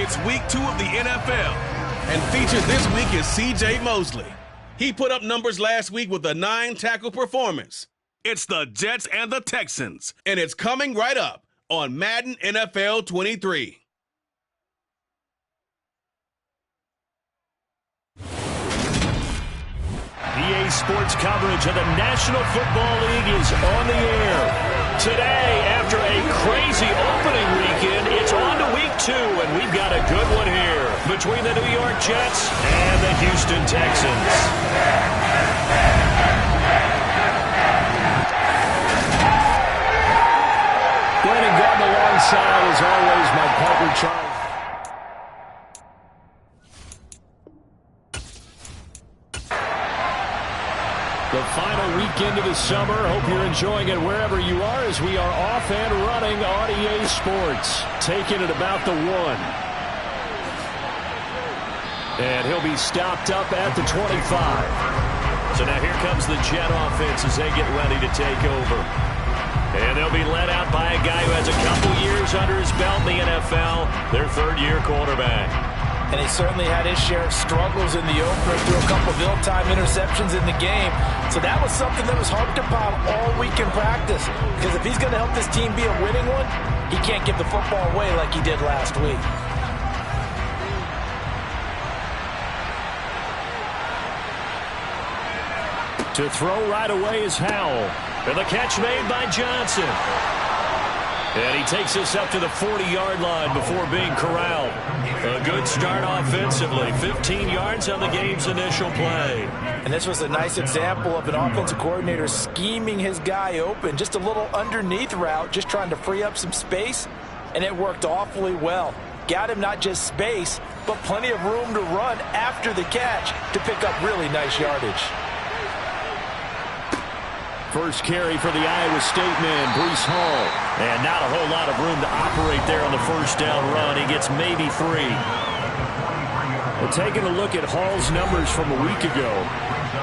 It's week 2 of the NFL, and featured this week is C.J. Mosley. He put up numbers last week with a 9-tackle performance. It's the Jets and the Texans, and it's coming right up on Madden NFL 23. EA Sports coverage of the National Football League is on the air. Today, after a crazy opening weekend, it's on to week 2, and we've got a good one here between the New York Jets and the Houston Texans. Brandon Gordon alongside, as always, my partner, Charles. The final weekend of the summer. Hope you're enjoying it wherever you are as we are off and running on EA Sports. Taking it about the 1. And he'll be stopped up at the 25. So now here comes the Jet offense as they get ready to take over. And they'll be led out by a guy who has a couple years under his belt in the NFL, their third-year quarterback. And he certainly had his share of struggles in the opener, threw a couple of ill-timed interceptions in the game. So that was something that was harped upon all week in practice. Because if he's going to help this team be a winning one, he can't give the football away like he did last week. To throw right away is Howell. And the catch made by Johnson. And he takes us up to the 40-yard line before being corralled. A good start offensively. 15 yards on the game's initial play. And this was a nice example of an offensive coordinator scheming his guy open. Just a little underneath route, just trying to free up some space. And it worked awfully well. Got him not just space, but plenty of room to run after the catch to pick up really nice yardage. First carry for the Iowa State man, Breece Hall. And not a whole lot of room to operate there on the first down run. He gets maybe 3. Well, taking a look at Hall's numbers from a week ago.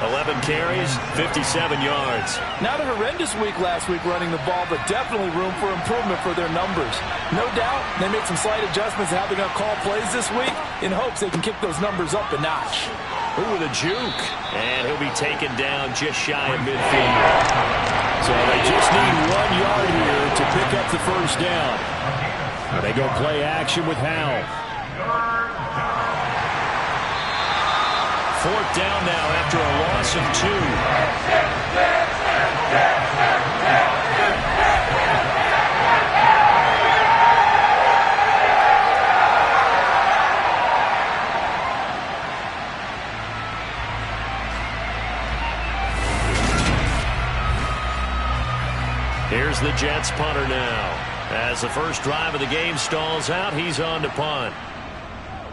11 carries, 57 yards. Not a horrendous week last week running the ball, but definitely room for improvement for their numbers. No doubt they made some slight adjustments to how they're going to call plays this week in hopes they can kick those numbers up a notch. Ooh, with a juke. And he'll be taken down just shy of midfield. So they just need 1 yard here to pick up the first down. They go play action with Howell. 4th down now after a loss of 2. Here's the Jets punter now. As the first drive of the game stalls out, he's on to punt.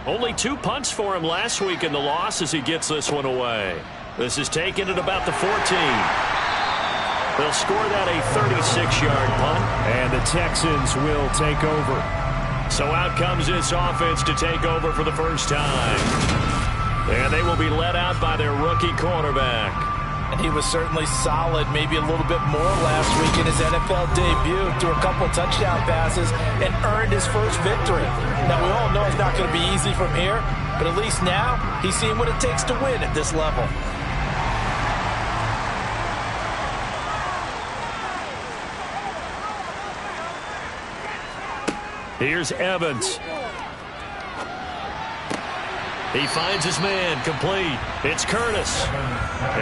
Only 2 punts for him last week in the loss as he gets this one away. This is taken at about the 14. They'll score that a 36-yard punt. And the Texans will take over. So out comes this offense to take over for the first time. And they will be led out by their rookie quarterback. And he was certainly solid, maybe a little bit more last week in his NFL debut. Threw a couple touchdown passes and earned his first victory. Now, we all know it's not going to be easy from here, but at least now he's seeing what it takes to win at this level. Here's Evans. He finds his man, complete. It's Curtis.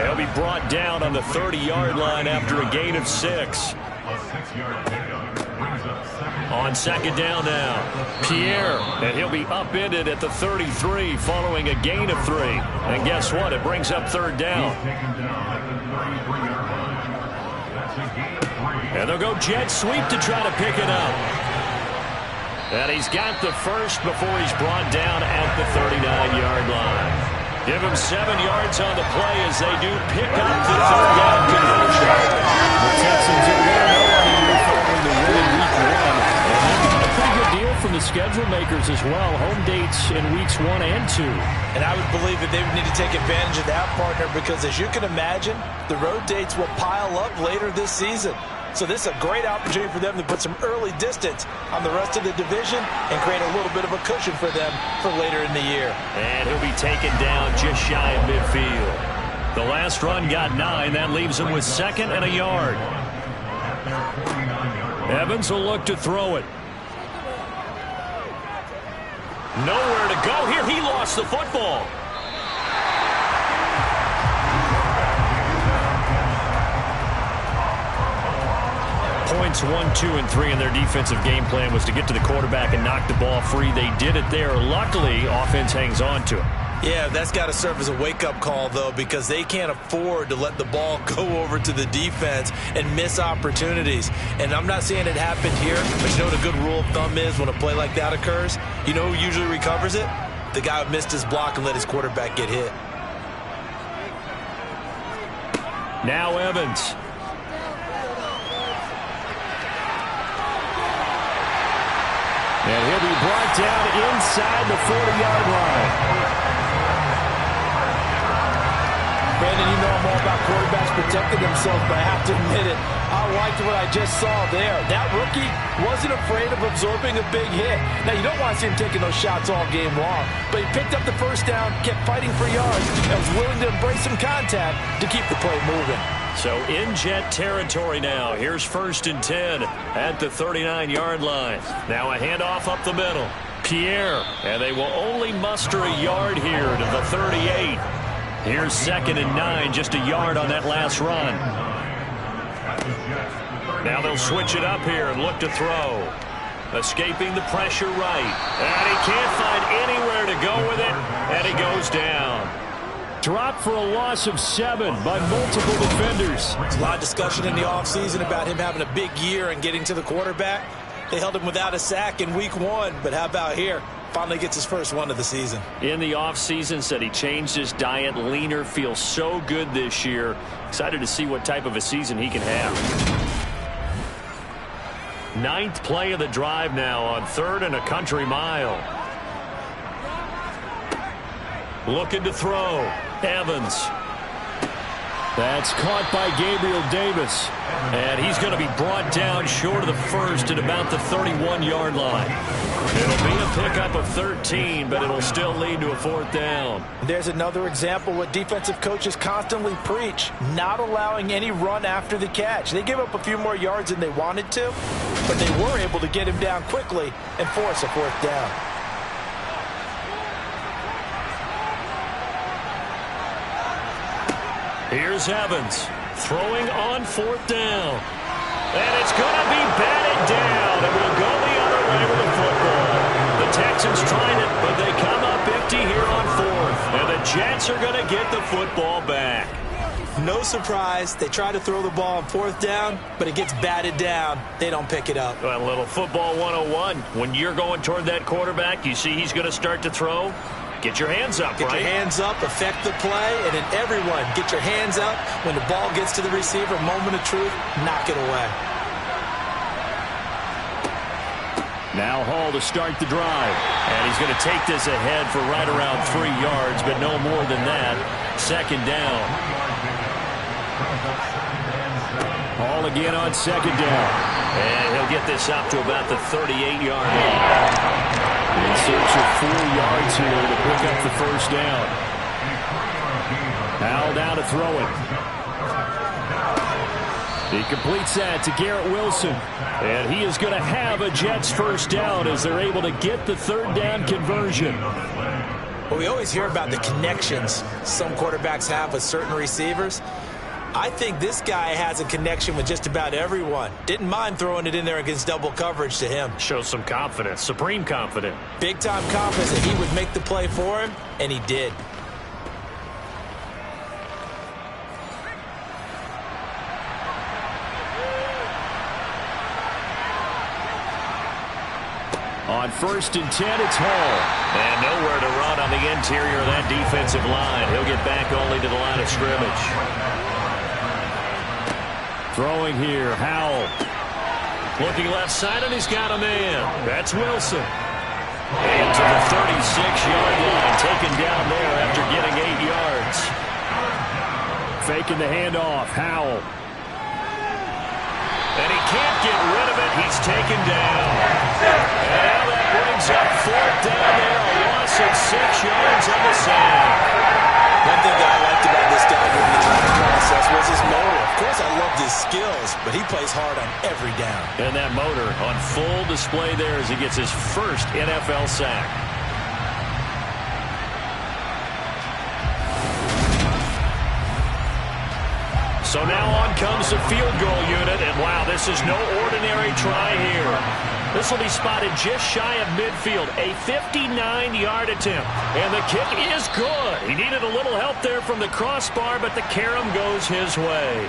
He'll be brought down on the 30-yard line after a gain of 6. On 2nd down now, Pierre. And he'll be upended at the 33 following a gain of 3. And guess what? It brings up 3rd down. And they'll go jet sweep to try to pick it up. And he's got the first before he's brought down at the 39-yard line. Give him 7 yards on the play as they do pick up the 3rd down conversion. The Texans are 1-0 following the win in week 1. And a pretty good deal from the schedule makers as well. Home dates in weeks 1 and 2. And I would believe that they would need to take advantage of that, partner, because as you can imagine, the road dates will pile up later this season. So this is a great opportunity for them to put some early distance on the rest of the division and create a little bit of a cushion for them for later in the year. And he'll be taken down just shy of midfield. The last run got 9. That leaves him with 2nd and a yard. Evans will look to throw it. Nowhere to go here. He lost the football. Points 1, 2, and 3 in their defensive game plan was to get to the quarterback and knock the ball free. They did it there. Luckily, offense hangs on to it. Yeah, that's got to serve as a wake-up call, though, because they can't afford to let the ball go over to the defense and miss opportunities. And I'm not saying it happened here, but you know what a good rule of thumb is when a play like that occurs? You know who usually recovers it? The guy who missed his block and let his quarterback get hit. Now Evans. And he'll be brought down inside the 40-yard line. Brandon, you know I'm all about quarterbacks protecting themselves, but I have to admit it. I liked what I just saw there. That rookie wasn't afraid of absorbing a big hit. Now, you don't want to see him taking those shots all game long, but he picked up the first down, kept fighting for yards, and was willing to embrace some contact to keep the play moving. So in Jet territory now. Here's 1st and 10 at the 39-yard line. Now a handoff up the middle. Pierre, and they will only muster a yard here to the 38. Here's 2nd and 9, just a yard on that last run. Now they'll switch it up here and look to throw. Escaping the pressure right. And he can't find anywhere to go with it, and he goes down. Dropped for a loss of 7 by multiple defenders. There's a lot of discussion in the offseason about him having a big year and getting to the quarterback. They held him without a sack in week 1, but how about here? Finally gets his first one of the season. In the offseason, said he changed his diet, leaner, feels so good this year. Excited to see what type of a season he can have. 9th play of the drive now on 3rd and a country mile. Looking to throw. Evans. That's caught by Gabriel Davis. And he's going to be brought down short of the first at about the 31-yard line. It'll be a pickup of 13, but it'll still lead to a 4th down. There's another example what defensive coaches constantly preach, not allowing any run after the catch. They gave up a few more yards than they wanted to, but they were able to get him down quickly and force a 4th down. Here's Evans throwing on 4th down. And it's going to be batted down, and we'll go the other way with the football. The Texans tried it, but they come up empty here on 4th. And the Jets are going to get the football back. No surprise, they try to throw the ball on 4th down, but it gets batted down. They don't pick it up. Well, a little football 101. When you're going toward that quarterback, you see he's going to start to throw. Get your hands up, right? Get your hands up, affect the play, and then everyone get your hands up. When the ball gets to the receiver, moment of truth, knock it away. Now Hall to start the drive. And he's going to take this ahead for right around 3 yards, but no more than that. 2nd down. Hall again on 2nd down. And he'll get this up to about the 38-yard line. In search of 4 yards here to pick up the 1st down. Howell down to throw it. He completes that to Garrett Wilson. And he is going to have a Jets 1st down as they're able to get the 3rd down conversion. Well, we always hear about the connections some quarterbacks have with certain receivers. I think this guy has a connection with just about everyone. Didn't mind throwing it in there against double coverage to him. Shows some confidence, supreme confidence. Big-time confidence that he would make the play for him, and he did. On 1st and 10, it's Hall. And nowhere to run on the interior of that defensive line. He'll get back only to the line of scrimmage. Throwing here, Howell. Looking left side, and he's got a man. That's Wilson. And to the 36-yard line, taken down there after getting 8 yards. Faking the handoff, Howell. And he can't get rid of it. He's taken down. And now that brings up 4th down there. A loss of 6 yards on the sand. One thing that I liked about this guy during the draft process was his motor. Of course, I loved his skills, but he plays hard on every down. And that motor on full display there as he gets his first NFL sack. So now on comes the field goal unit, and wow, this is no ordinary try here. This will be spotted just shy of midfield, a 59-yard attempt. And the kick is good. He needed a little help there from the crossbar, but the carom goes his way.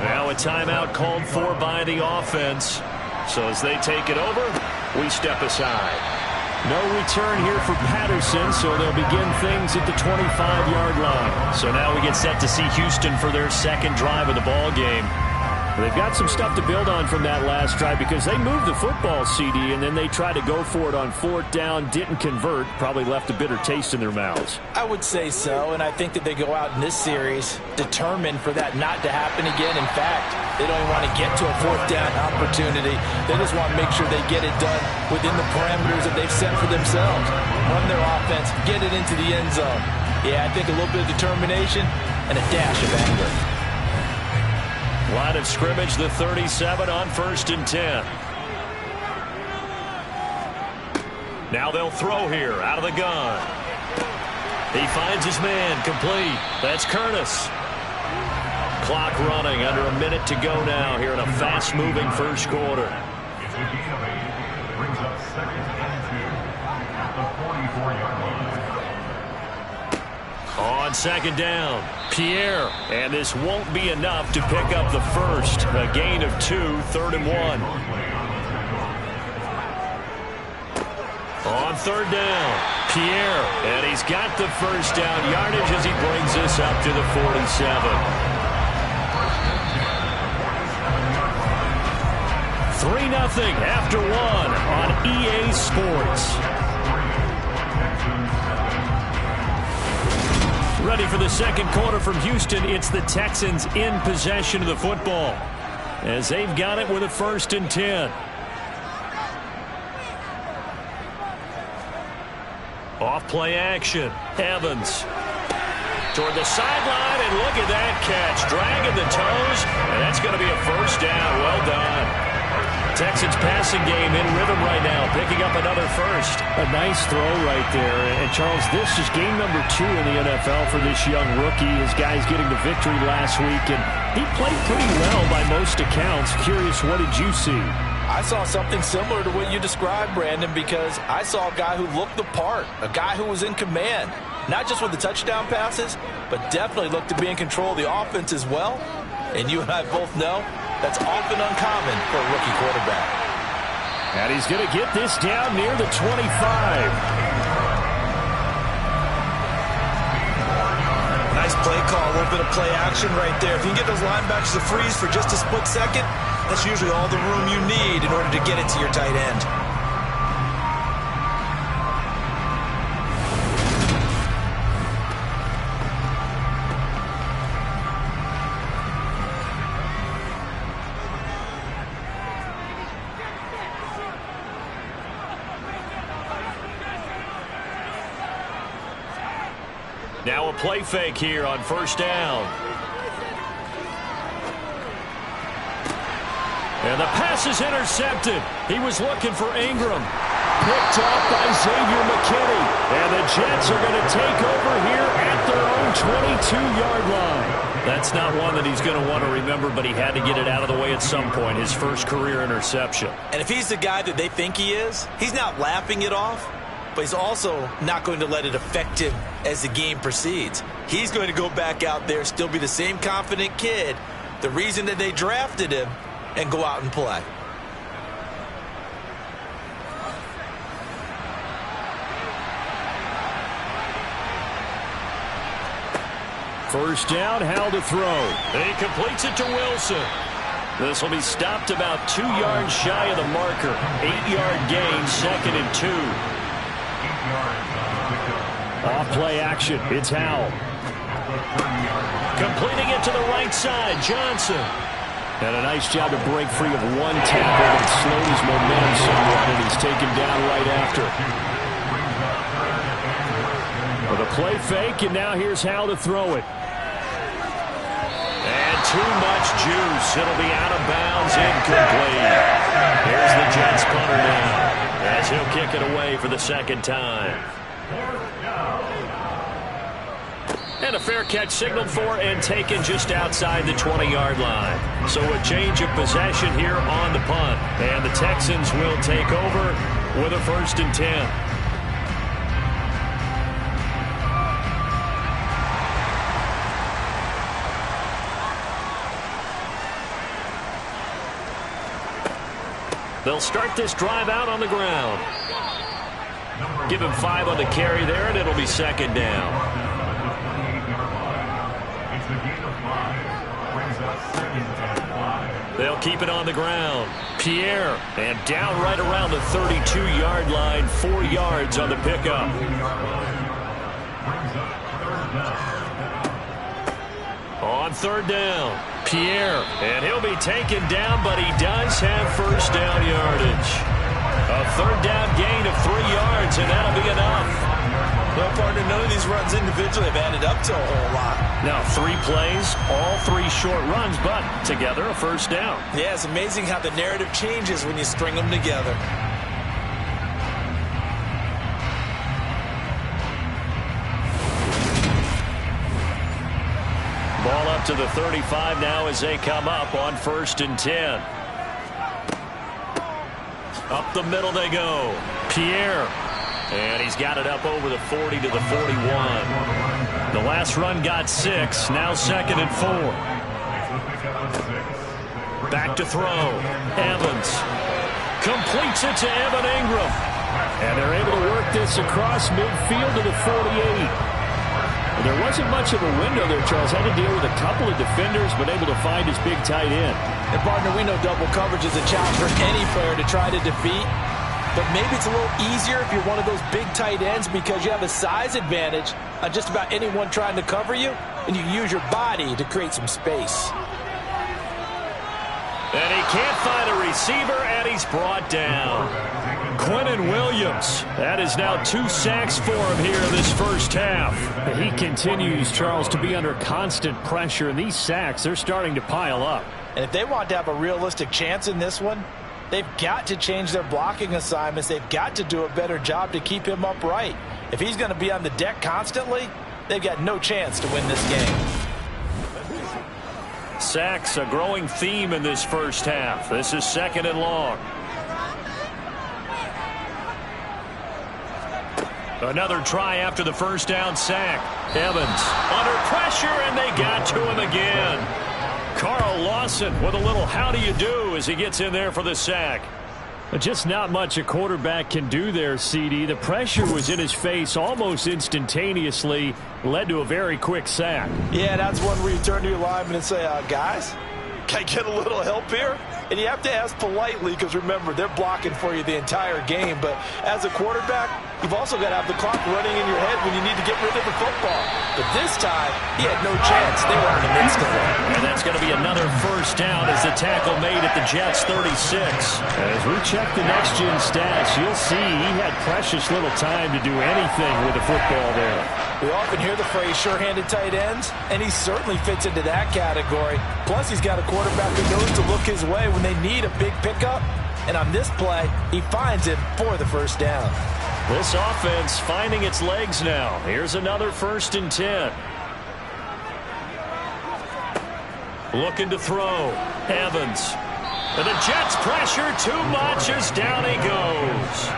Now a timeout called for by the offense. So as they take it over, we step aside. No return here for Patterson, so they'll begin things at the 25-yard line. So now we get set to see Houston for their second drive of the ball game. They've got some stuff to build on from that last drive because they moved the football, CD, and then they tried to go for it on 4th down, didn't convert, probably left a bitter taste in their mouths. I would say so, and I think that they go out in this series determined for that not to happen again. In fact, they don't even want to get to a 4th down opportunity. They just want to make sure they get it done within the parameters that they've set for themselves. Run their offense, get it into the end zone. Yeah, I think a little bit of determination and a dash of anger. Line of scrimmage, the 37 on 1st and 10. Now they'll throw here out of the gun. He finds his man, complete. That's Curtis. Clock running, under a minute to go now here in a fast-moving first quarter. It's a gain of 8. Brings up 2nd and 2 at the 44-yard line. On 2nd down, Pierre. And this won't be enough to pick up the first. A gain of 2, 3rd and 1. On 3rd down, Pierre. And he's got the first down yardage as he brings this up to the 47. 3-0 after 1 on EA Sports. Ready for the second quarter from Houston. It's the Texans in possession of the football as they've got it with a 1st and 10. Off play action. Evans toward the sideline, and look at that catch. Dragging the toes, and that's going to be a 1st down. Well done. Texans passing game in rhythm right now, picking up another 1st. A nice throw right there. And Charles, this is game number 2 in the NFL for this young rookie. His guys getting the victory last week, and he played pretty well by most accounts. Curious, what did you see? I saw something similar to what you described, Brandon, because I saw a guy who looked the part, a guy who was in command, not just with the touchdown passes, but definitely looked to be in control of the offense as well. And you and I both know that's often uncommon for a rookie quarterback. And he's going to get this down near the 25. Nice play call, a little bit of play action right there. If you can get those linebackers to freeze for just a split second, that's usually all the room you need in order to get it to your tight end. Now a play fake here on 1st down. And the pass is intercepted. He was looking for Ingram. Picked off by Xavier McKinney. And the Jets are going to take over here at their own 22-yard line. That's not one that he's going to want to remember, but he had to get it out of the way at some point. His first career interception. And if he's the guy that they think he is, he's not laughing it off, but he's also not going to let it affect him as the game proceeds. He's going to go back out there, still be the same confident kid, the reason that they drafted him, and go out and play. First down, Howell to throw. He completes it to Wilson. This will be stopped about 2 yards shy of the marker. 8-yard gain, 2nd and 2. Off play action. It's Howell. Completing it to the right side. Johnson. And a nice job to break free of one tackle, but it slowed his momentum somewhat, and he's taken down right after. With a play fake, and now here's how to throw it. And too much juice. It'll be out of bounds, incomplete. Here's the Jets punter now, as he'll kick it away for the second time. And a fair catch signaled for and taken just outside the 20-yard line. So a change of possession here on the punt. And the Texans will take over with a 1st and 10. They'll start this drive out on the ground. Give him 5 on the carry there, and it'll be 2nd down. They'll keep it on the ground. Pierre, and down right around the 32-yard line, 4 yards on the pickup. On 3rd down, Pierre, and he'll be taken down, but he does have 1st down yardage. A 3rd down gain of 3 yards, and that'll be enough. Well, partner, none of these runs individually have added up to a whole lot. Now 3 plays, all 3 short runs, but together a 1st down. Yeah, it's amazing how the narrative changes when you string them together. Ball up to the 35 now as they come up on 1st and 10. Up the middle they go. Pierre. And he's got it up over the 40 to the 41. The last run got 6. Now 2nd and 4. Back to throw. Evans completes it to Evan Ingram. And they're able to work this across midfield to the 48. There wasn't much of a window there, Charles. Had to deal with a couple of defenders, but able to find his big tight end. And, partner, we know double coverage is a challenge for any player to try to defeat. But maybe it's a little easier if you're one of those big tight ends because you have a size advantage on just about anyone trying to cover you, and you can use your body to create some space. And he can't find a receiver, and he's brought down. Quinnen Williams. That is now 2 sacks for him here in this 1st half. He continues, Charles, to be under constant pressure, and these sacks, they're starting to pile up. And if they want to have a realistic chance in this one, they've got to change their blocking assignments. They've got to do a better job to keep him upright. If he's going to be on the deck constantly, they've got no chance to win this game. Sacks, a growing theme in this 1st half. This is 2nd and long. Another try after the 1st down sack. Evans under pressure, and they got to him again. Carl Lawson with a little how do you do as he gets in there for the sack. Just not much a quarterback can do there, CD. The pressure was in his face almost instantaneously, led to a very quick sack. Yeah, that's one where you turn to your lineman and say, guys, can I get a little help here? And you have to ask politely because, remember, they're blocking for you the entire game. But as a quarterback, you've also got to have the clock running in your head when you need to get rid of the football. But this time, he had no chance. They were in the midst of it. And that's going to be another 1st down as the tackle made at the Jets' 36. As we check the next-gen stats, you'll see he had precious little time to do anything with the football there. We often hear the phrase sure-handed tight ends, and he certainly fits into that category. Plus, he's got a quarterback who knows to look his way when they need a big pickup. And on this play, he finds it for the 1st down. This offense finding its legs now. Here's another 1st and 10. Looking to throw. Evans. And the Jets pressure too much as down he goes.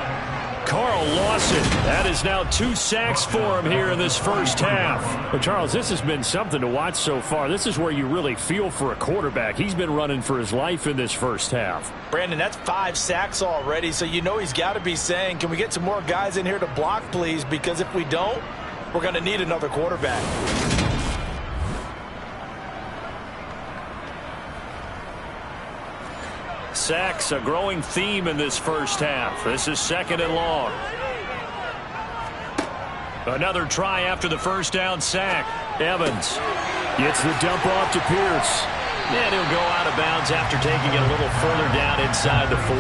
Carl Lawson. That is now 2 sacks for him here in this 1st half. But Charles, this has been something to watch so far. This is where you really feel for a quarterback. He's been running for his life in this 1st half. Brandon, that's 5 sacks already, so you know he's got to be saying, can we get some more guys in here to block, please? Because if we don't, we're going to need another quarterback. Sacks, a growing theme in this 1st half. This is 2nd and long. Another try after the 1st down sack. Evans gets the dump off to Pierce. And he'll go out of bounds after taking it a little further down inside the 40.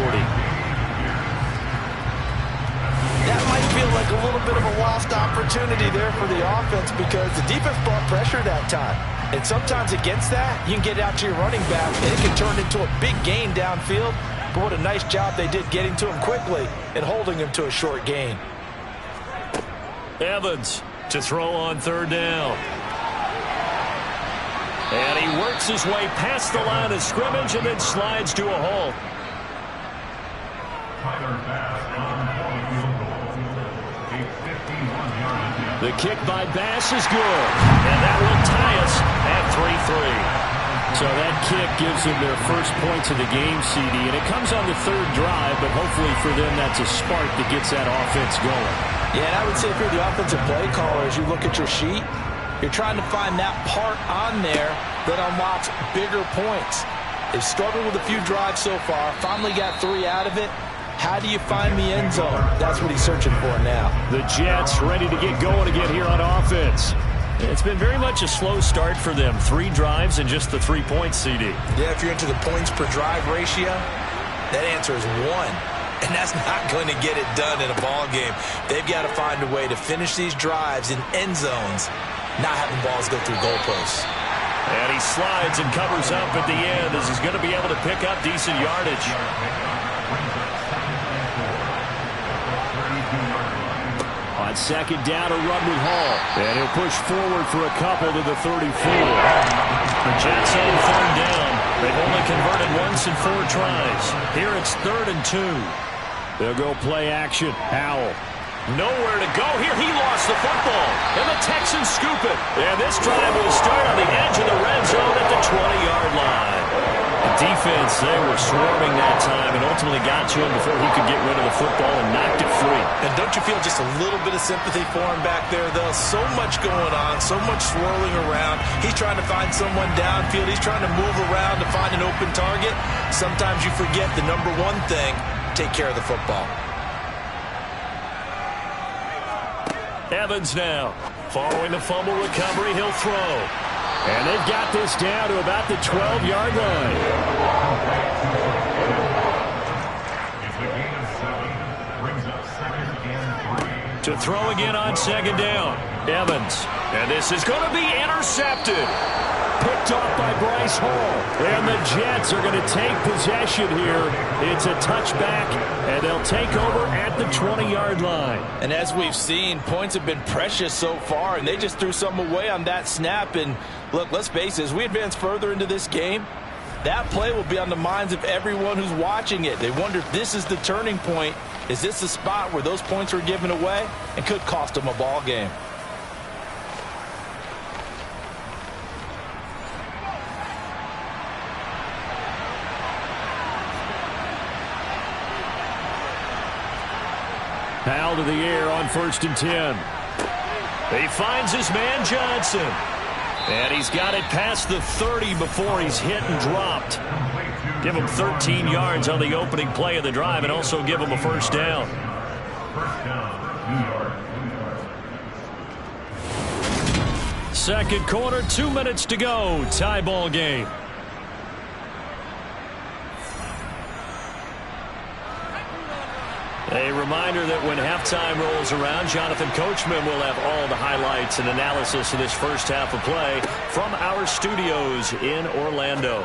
That might feel like a little bit of a lost opportunity there for the offense because the defense brought pressure that time. And sometimes against that, you can get out to your running back, and it can turn into a big gain downfield. But what a nice job they did getting to him quickly and holding him to a short gain. Evans to throw on third down. And he works his way past the line of scrimmage and then slides to a halt. The kick by Bass is good. And that will tie us at 3-3. So that kick gives them their first points of the game, CD. And it comes on the third drive, but hopefully for them that's a spark that gets that offense going. Yeah, and I would say if you're the offensive play caller, as you look at your sheet, you're trying to find that part on there that unlocks bigger points. They've struggled with a few drives so far, finally got 3 out of it. How do you find the end zone? That's what he's searching for now. The Jets ready to get going again here on offense. It's been very much a slow start for them. 3 drives and just the 3 points, CD. Yeah, if you're into the points per drive ratio, that answer is 1. And that's not going to get it done in a ball game. They've got to find a way to finish these drives in end zones, not having balls go through goalposts. And he slides and covers up at the end as he's going to be able to pick up decent yardage. On second down, a run with Hall. And he'll push forward for a couple to the 34. The Jets on third down. They've only converted once in 4 tries. Here it's 3rd and 2. They'll go play action. Howell. Nowhere to go here. He lost the football. And the Texans scoop it. And this drive will start on the edge of the red zone at the 20-yard line. The defense, they were swarming that time and ultimately got to him before he could get rid of the football and knocked it free. And don't you feel just a little bit of sympathy for him back there, though? So much going on, so much swirling around. He's trying to find someone downfield. He's trying to move around to find an open target. Sometimes you forget the number one thing, take care of the football. Evans now. Following the fumble recovery, he'll throw. And they've got this down to about the 12-yard line. To throw again on second down. Evans. And this is going to be intercepted. Picked off by Bryce Hall. And the Jets are going to take possession here. It's a touchback, and they'll take over at the 20-yard line. And as we've seen, points have been precious so far, and they just threw something away on that snap. And look, let's face it, as we advance further into this game, that play will be on the minds of everyone who's watching it. They wonder if this is the turning point. Is this the spot where those points were given away and could cost them a ball game? Powell to the air on 1st and 10. He finds his man Johnson. And he's got it past the 30 before he's hit and dropped. Give him 13 yards on the opening play of the drive and also give him a first down. Second quarter, 2 minutes to go. Tie ball game. A reminder that when halftime rolls around, Jonathan Coachman will have all the highlights and analysis of this first half of play from our studios in Orlando.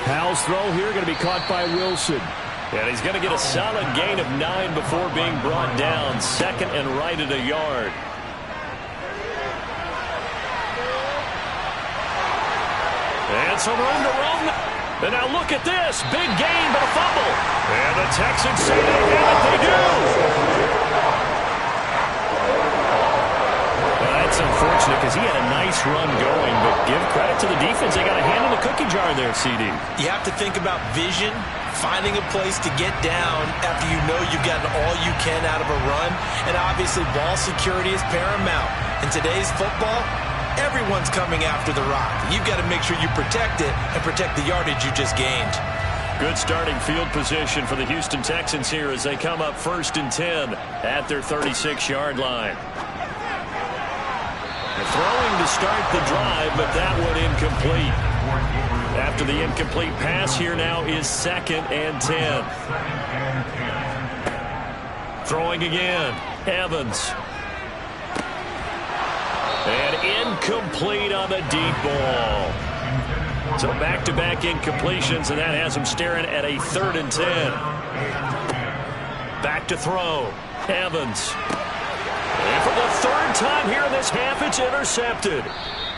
Powell's throw here going to be caught by Wilson. And he's going to get a solid gain of 9 before being brought down. 2nd and right at a yard. And some room to roam. And now look at this. Big gain, but a fumble. And the Texans say they have it. They do. Well, that's unfortunate because he had a nice run going, but give credit to the defense. They got a hand in the cookie jar there, CD. You have to think about vision, finding a place to get down after you know you've gotten all you can out of a run. And obviously ball security is paramount. In today's football, everyone's coming after the rock. You've got to make sure you protect it and protect the yardage you just gained. Good starting field position for the Houston Texans here as they come up 1st and 10 at their 36-yard line. Throwing to start the drive, but that one incomplete. After the incomplete pass, here now is 2nd and 10. Throwing again, Evans. And incomplete on the deep ball. So back-to-back incompletions, and that has him staring at a 3rd and 10. Back to throw, Evans. And for the 3rd time here in this half, it's intercepted.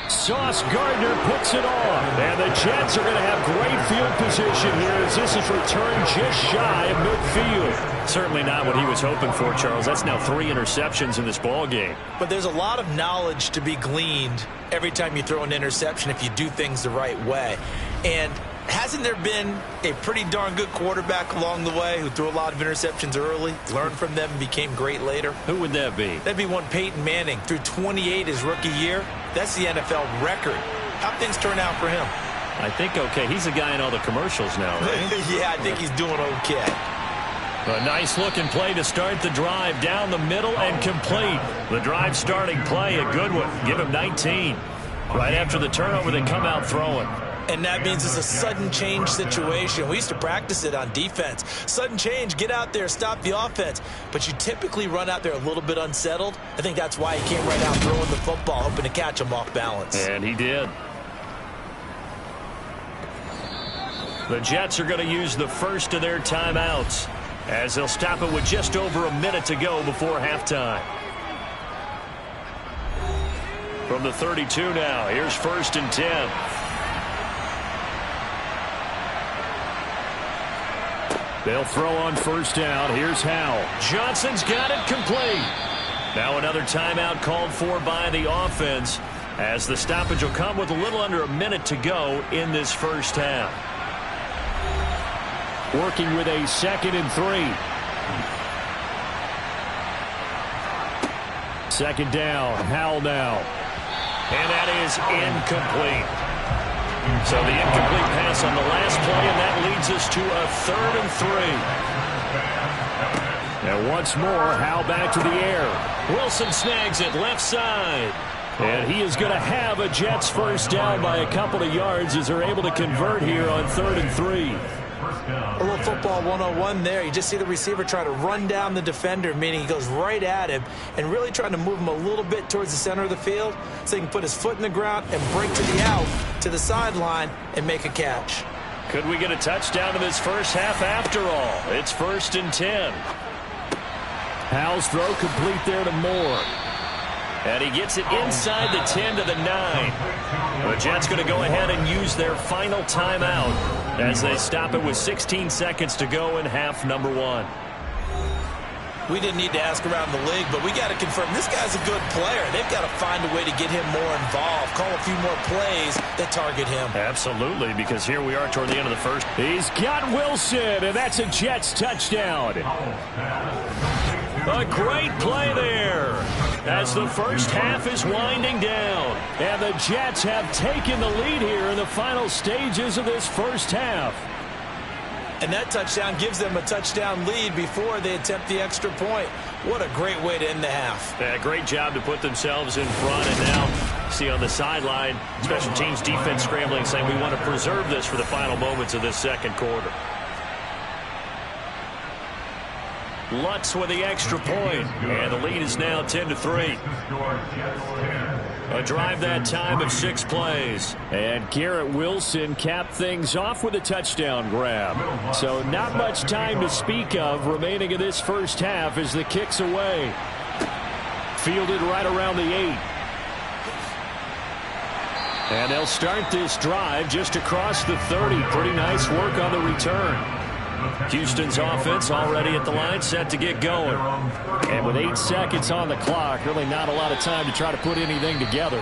Sauce Gardner puts it off. And the Jets are going to have great field position here as this is returned just shy of midfield. Certainly not what he was hoping for, Charles. That's now 3 interceptions in this ball game. But there's a lot of knowledge to be gleaned every time you throw an interception if you do things the right way. And hasn't there been a pretty darn good quarterback along the way who threw a lot of interceptions early, learned from them, and became great later? Who would that be? That'd be one Peyton Manning. Threw 28 his rookie year. That's the NFL record. How'd things turn out for him? I think okay. He's a guy in all the commercials now, right? Yeah, I think he's doing okay. A nice-looking play to start the drive. Down the middle and complete. The drive starting play, a good one. Give him 19. Right after the turnover, they come out throwing. And that means it's a sudden change situation. We used to practice it on defense. Sudden change, get out there, stop the offense. But you typically run out there a little bit unsettled. I think that's why he came right out throwing the football, hoping to catch him off balance. And he did. The Jets are going to use the first of their timeouts as they'll stop it with just over a minute to go before halftime. From the 32 now, here's 1st and 10. They'll throw on 1st down. Here's Howell. Johnson's got it complete. Now another timeout called for by the offense as the stoppage will come with a little under a minute to go in this first half. Working with a 2nd and 3. 2nd down. Howell now. And that is incomplete. So the incomplete pass on the last play, and that leads us to a 3rd and 3. And once more, Howell back to the air. Wilson snags it left side. And he is going to have a Jets first down by a couple of yards as they're able to convert here on 3rd and 3. A little football 101 there. You just see the receiver trying to run down the defender, meaning he goes right at him and really trying to move him a little bit towards the center of the field so he can put his foot in the ground and break to the out, to the sideline, and make a catch. Could we get a touchdown in this first half after all? It's 1st and 10. Howell's throw complete there to Moore. And he gets it inside the 10 to the 9. The Jets going to go ahead and use their final timeout as they stop it with 16 seconds to go in half number 1. We didn't need to ask around the league, but we got to confirm this guy's a good player. They've got to find a way to get him more involved, call a few more plays that target him. Absolutely, because here we are toward the end of the first. He's got Wilson, and that's a Jets touchdown. A great play there as the first half is winding down. And the Jets have taken the lead here in the final stages of this first half. And that touchdown gives them a touchdown lead before they attempt the extra point. What a great way to end the half. Yeah, great job to put themselves in front. And now, see on the sideline, special teams defense scrambling, saying we want to preserve this for the final moments of this second quarter. Lutz with the extra point, and the lead is now 10-3. A drive that time of 6 plays. And Garrett Wilson capped things off with a touchdown grab. So not much time to speak of remaining in this first half as the kick's away. Fielded right around the 8. And they'll start this drive just across the 30. Pretty nice work on the return. Houston's offense already at the line, set to get going. And with 8 seconds on the clock, really not a lot of time to try to put anything together.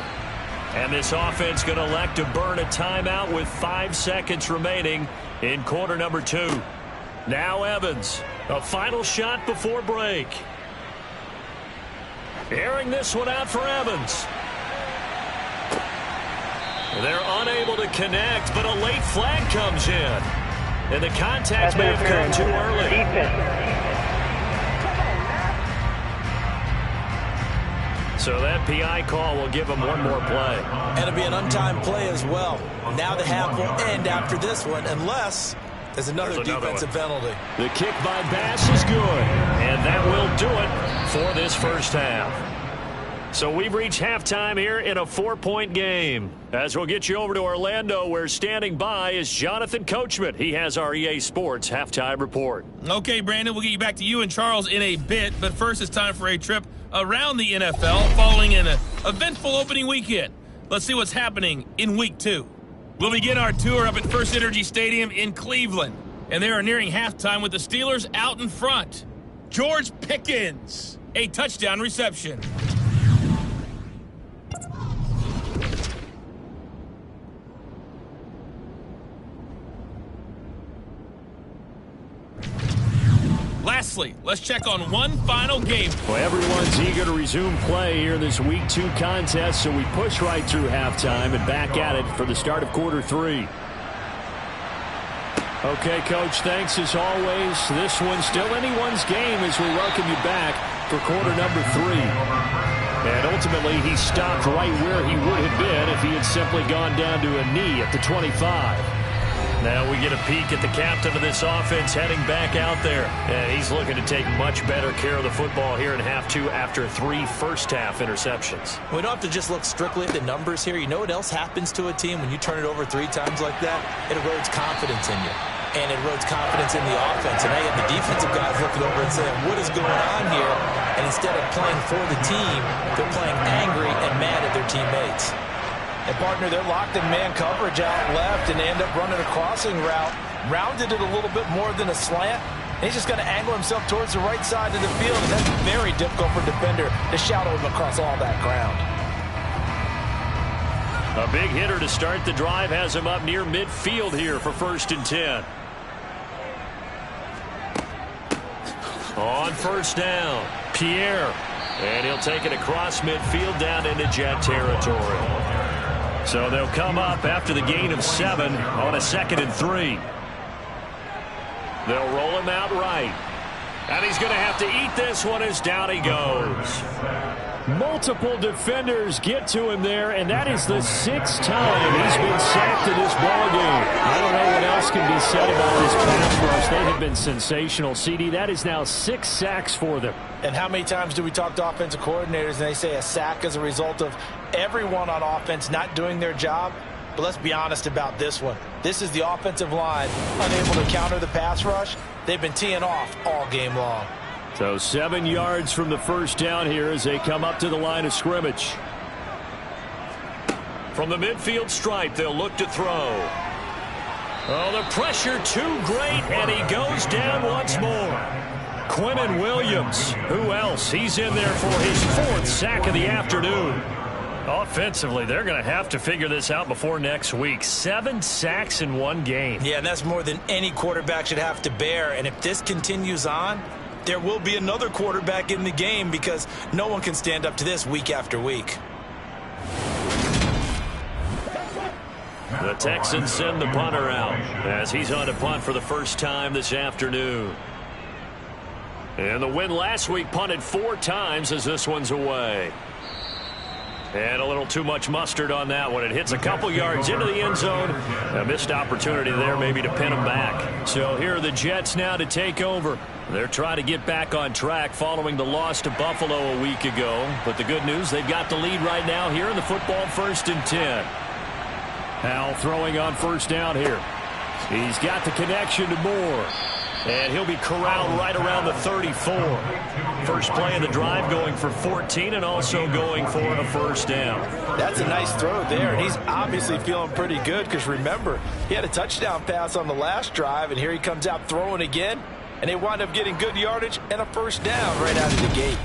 And this offense going to elect to burn a timeout with 5 seconds remaining in quarter number 2. Now Evans, a final shot before break. Airing this one out for Evans. They're unable to connect, but a late flag comes in. And the contact may have come too early. So that PI call will give him one more play. And it'll be an untimed play as well. Now the half will end after this one, unless there's another defensive penalty. The kick by Bass is good, and that will do it for this first half. So we've reached halftime here in a 4-point game. As we'll get you over to Orlando, where standing by is Jonathan Coachman. He has our EA Sports halftime report. Okay, Brandon, we'll get you back to you and Charles in a bit. But first, it's time for a trip around the NFL following an eventful opening weekend. Let's see what's happening in Week 2. We'll begin our tour up at First Energy Stadium in Cleveland. And they are nearing halftime with the Steelers out in front. George Pickens, a touchdown reception. Lastly, let's check on one final game. Well, everyone's eager to resume play here in this Week 2 contest, so we push right through halftime and back at it for the start of quarter 3. Okay, Coach, thanks as always. This one's still anyone's game as we welcome you back for quarter number 3. And ultimately, he stopped right where he would have been if he had simply gone down to a knee at the 25. Now we get a peek at the captain of this offense heading back out there. And he's looking to take much better care of the football here in half 2 after 3 first-half interceptions. We don't have to just look strictly at the numbers here. You know what else happens to a team when you turn it over 3 times like that? It erodes confidence in you. And it erodes confidence in the offense. And now you have the defensive guys looking over and saying, what is going on here? And instead of playing for the team, they're playing angry and mad at their teammates. And, partner, they're locked in man coverage out left, and they end up running a crossing route. Rounded it a little bit more than a slant. And he's just going to angle himself towards the right side of the field, and that's very difficult for a defender to shadow him across all that ground. A big hitter to start the drive has him up near midfield here for 1st and 10. On 1st down, Pierre. And he'll take it across midfield down into Jet territory. So they'll come up after the gain of 7 on a 2nd and 3. They'll roll him out right. And he's going to have to eat this one as down he goes. Multiple defenders get to him there, and that is the 6th time he's been sacked in this ballgame. I don't know what else can be said about this pass rush. They have been sensational, CD. That is now 6 sacks for them. And how many times do we talk to offensive coordinators and they say a sack as a result of everyone on offense not doing their job? But let's be honest about this one. This is the offensive line unable to counter the pass rush. They've been teeing off all game long. So 7 yards from the first down here as they come up to the line of scrimmage. From the midfield stripe, they'll look to throw. Oh, the pressure too great, and he goes down once more. Quinnen Williams, who else? He's in there for his 4th sack of the afternoon. Offensively, they're going to have to figure this out before next week. 7 sacks in one game. Yeah, and that's more than any quarterback should have to bear. And if this continues on, there will be another quarterback in the game because no one can stand up to this week after week. The Texans send the punter out as he's on a punt for the first time this afternoon. And the win last week punted 4 times as this one's away. And a little too much mustard on that one. It hits a couple yards into the end zone. A missed opportunity there maybe to pin them back. So here are the Jets now to take over. They're trying to get back on track following the loss to Buffalo a week ago. But the good news, they've got the lead right now here in the football 1st and 10. Howell throwing on 1st down here. He's got the connection to Moore. And he'll be corralled right around the 34. First play of the drive going for 14 and also going for a 1st down. That's a nice throw there, and he's obviously feeling pretty good because remember, he had a touchdown pass on the last drive, and here he comes out throwing again, and they wind up getting good yardage and a 1st down right out of the gate.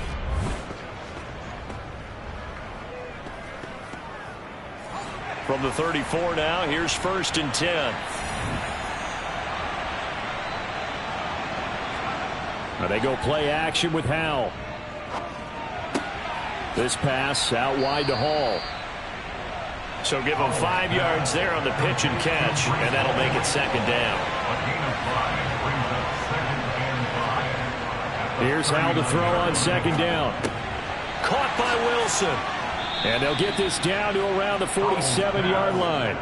From the 34 now, here's 1st and 10. Now they go play action with Howell. This pass out wide to Hall. So give him 5 yards there on the pitch and catch, and that'll make it 2nd down. Here's Howell to throw on 2nd down. Caught by Williams. Wilson. And they'll get this down to around the 47-yard line.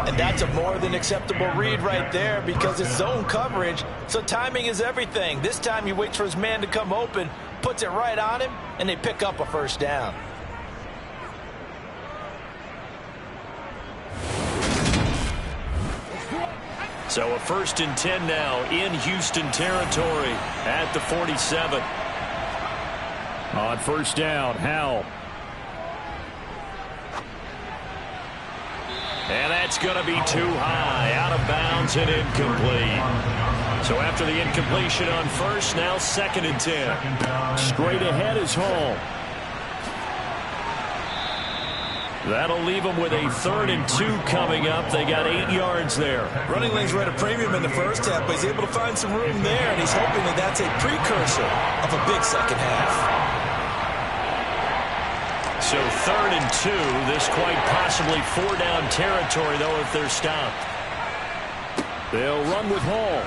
And that's a more than acceptable read right there because it's zone coverage, so timing is everything. This time he waits for his man to come open, puts it right on him, and they pick up a first down. So a 1st and 10 now in Houston territory at the 47. On first down, Howell. And that's going to be too high, out of bounds and incomplete. So after the incompletion on first, now 2nd and 10. Straight ahead is Hall. That'll leave them with a 3rd and 2 coming up. They got 8 yards there. Running lanes were at a premium in the first half, but he's able to find some room there, and he's hoping that that's a precursor of a big second half. So 3rd and 2. This quite possibly 4-down territory, though, if they're stopped. They'll run with Hall.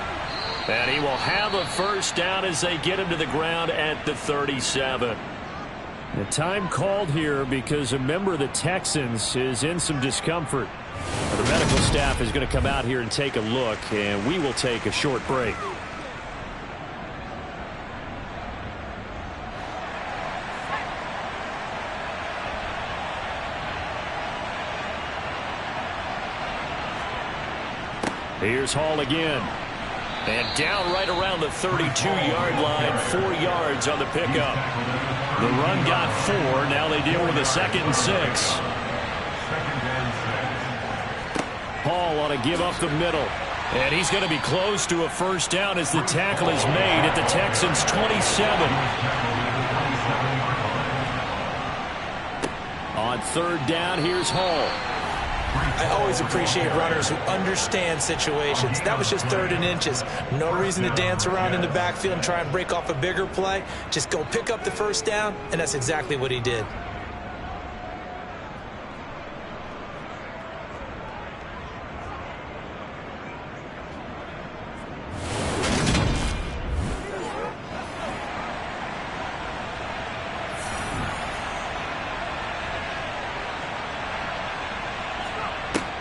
And he will have a first down as they get him to the ground at the 37. The time called here because a member of the Texans is in some discomfort. The medical staff is going to come out here and take a look, and we will take a short break. Here's Hall again. And down right around the 32-yard line, 4 yards on the pickup. The run got 4. Now they deal with a 2nd and 6. Hall on a give up the middle. And he's going to be close to a first down as the tackle is made at the Texans' 27. On 3rd down, here's Hall. I always appreciate runners who understand situations. That was just 3rd and inches. No reason to dance around in the backfield and try and break off a bigger play. Just go pick up the first down, and that's exactly what he did.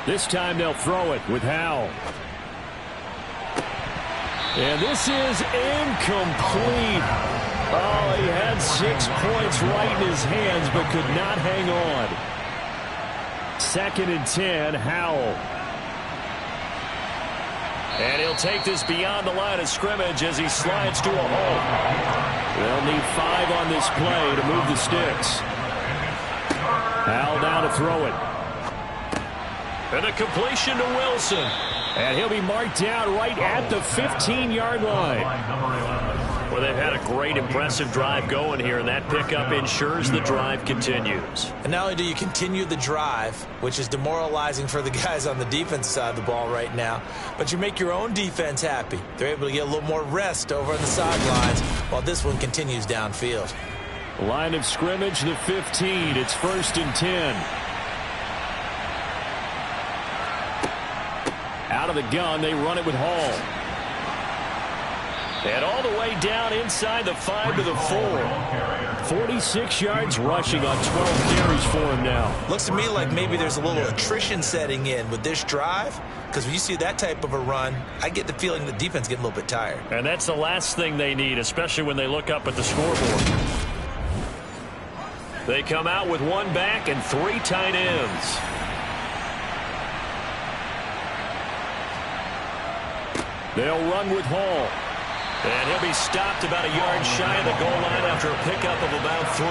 This time they'll throw it with Howell. And this is incomplete. Oh, he had 6 points right in his hands but could not hang on. 2nd and 10, Howell. And he'll take this beyond the line of scrimmage as he slides to a hole. They'll need 5 on this play to move the sticks. Howell down to throw it. And a completion to Wilson. And he'll be marked down right at the 15-yard line. Well, they've had a great, impressive drive going here, and that pickup ensures the drive continues. And not only do you continue the drive, which is demoralizing for the guys on the defense side of the ball right now, but you make your own defense happy. They're able to get a little more rest over on the sidelines while this one continues downfield. Line of scrimmage, the 15. It's 1st and 10. Out of the gun, they run it with Hall. And all the way down inside the 5 to the 4. 46 yards rushing on 12 carries for him now. Looks to me like maybe there's a little attrition setting in with this drive, because when you see that type of a run, I get the feeling the defense getting a little bit tired. And that's the last thing they need, especially when they look up at the scoreboard. They come out with 1 back and 3 tight ends. They'll run with Hall. And he'll be stopped about a yard shy of the goal line after a pickup of about 3.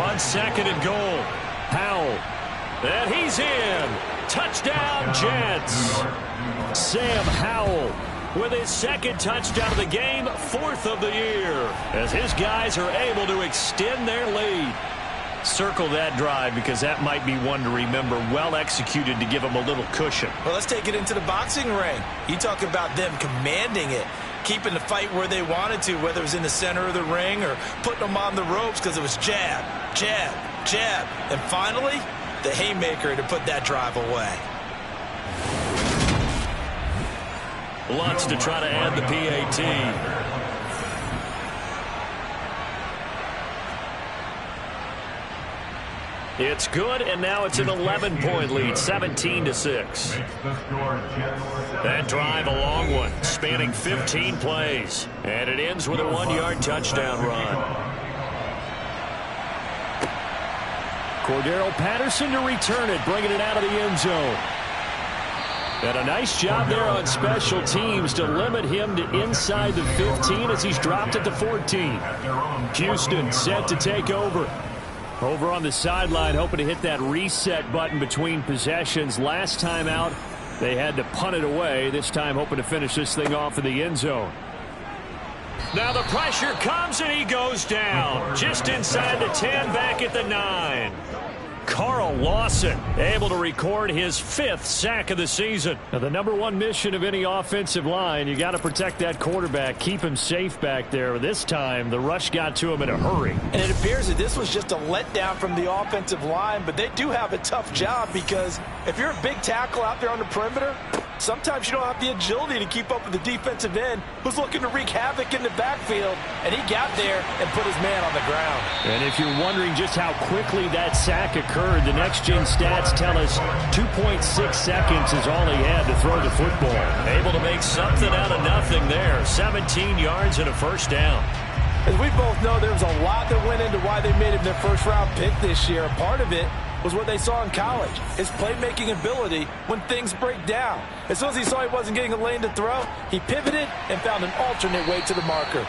On 2nd and goal. Howell. And he's in. Touchdown, Jets. Sam Howell with his 2nd touchdown of the game, 4th of the year, as his guys are able to extend their lead. Circle that drive because that might be one to remember. Well executed to give them a little cushion. Well, let's take it into the boxing ring. You talk about them commanding it, keeping the fight where they wanted to, whether it was in the center of the ring or putting them on the ropes because it was jab, jab, jab. And finally, the haymaker to put that drive away. Lutz to try to add the PAT. It's good, and now it's an 11-point lead, 17-6. That drive, a long one, spanning 15 plays. And it ends with a 1-yard touchdown run. Cordero Patterson to return it, bringing it out of the end zone. And a nice job there on special teams to limit him to inside the 15 as he's dropped it to 14. Houston set to take over. Over on the sideline, hoping to hit that reset button between possessions. Last time out, they had to punt it away. This time hoping to finish this thing off in the end zone. Now the pressure comes and he goes down. Just inside the 10, back at the 9. Carl Lawson able to record his 5th sack of the season. Now the #1 mission of any offensive line, you got to protect that quarterback, keep him safe back there. This time, the rush got to him in a hurry. And it appears that this was just a letdown from the offensive line, but they do have a tough job because if you're a big tackle out there on the perimeter, sometimes you don't have the agility to keep up with the defensive end who's looking to wreak havoc in the backfield, and he got there and put his man on the ground. And if you're wondering just how quickly that sack occurred, the next-gen stats tell us 2.6 seconds is all he had to throw the football. Able to make something out of nothing there. 17 yards and a first down. As we both know, there was a lot that went into why they made him their first-round pick this year. Part of it was what they saw in college, his playmaking ability when things break down. As soon as he saw he wasn't getting a lane to throw, he pivoted and found an alternate way to the marker.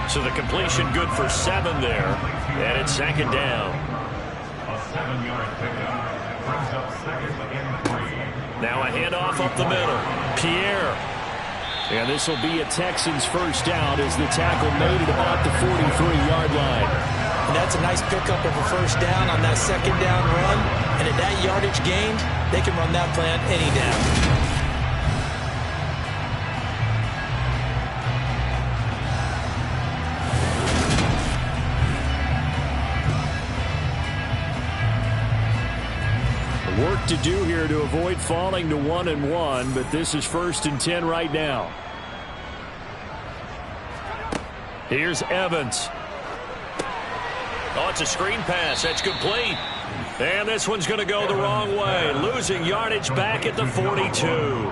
So the completion good for 7 there, and it's second down. A 7-yard pickup brings up second and 3. Now a handoff up the middle. Pierre. And this will be a Texans first down as the tackle made at about the 43-yard line. And that's a nice pickup of a first down on that second down run. And at that yardage gained, they can run that play on any down. Work to do here to avoid falling to 1-1, but this is 1st and 10 right now. Here's Evans. Oh, it's a screen pass. That's complete. And this one's going to go the wrong way. Losing yardage back at the 42.